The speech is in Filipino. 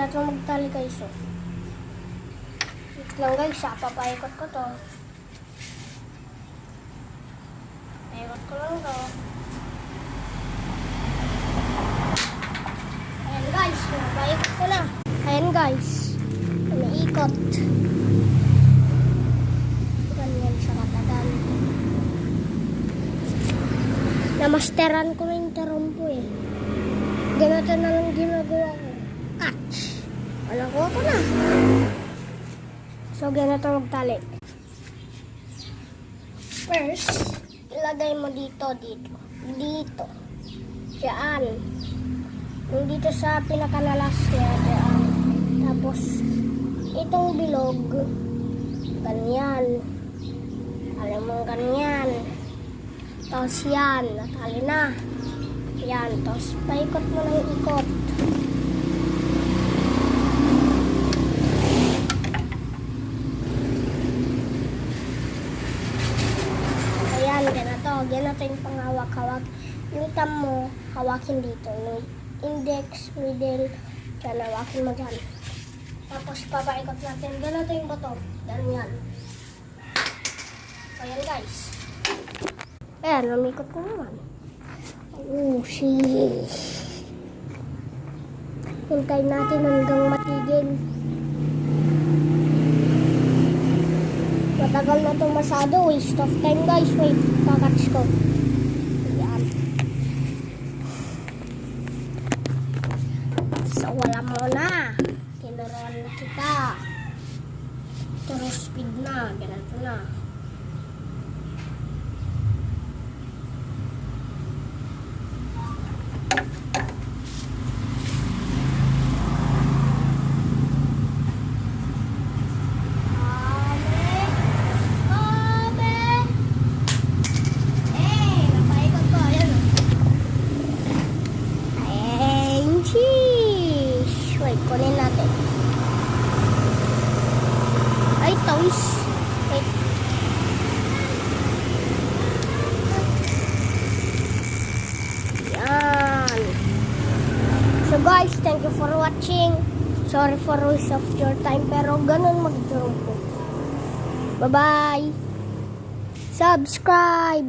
ganito magtali guys. Oh. Wait lang guys, papaikot ko to. Paikot ko lang to. Ayan guys, papaikot ko na. Ayan guys, umiikot. Ganyan siya katagal. Namasteran ko na yung tarumpo eh. Ganito na lang ginagawa ko. Catch. Alam ko na. So, ganito magtali. First, ilagay mo dito. Dito. Diyan. Yung dito sa pinakanalas niya. Diyan. Tapos, itong bilog. Ganyan. Alam mo ganyan. Tapos yan. Natali na. Yan. Tapos, paikot mo lang yung ikot. Ganito yung panghawak-hawak. Yung thumb mo, hawakin dito. Yung index, middle, dyan, hawakin mo dyan. Tapos, papaikot natin. Ganito yung bato. Ganyan. Ayan, guys. Ayan, lumikot ko naman. Oh, sheesh. Hintayin natin hanggang matigil. Matagal na ito masyado. Waste of time, guys. Wait, kakatch ko. Ayan. So, wala muna. Tinuruan na kita. True speed na. Ganito na. Kunin natin. Ay, toys. Wait. Yan. So guys, thank you for watching. Sorry for waste of your time, pero ganun mag-drone ko. Bye-bye. Subscribe.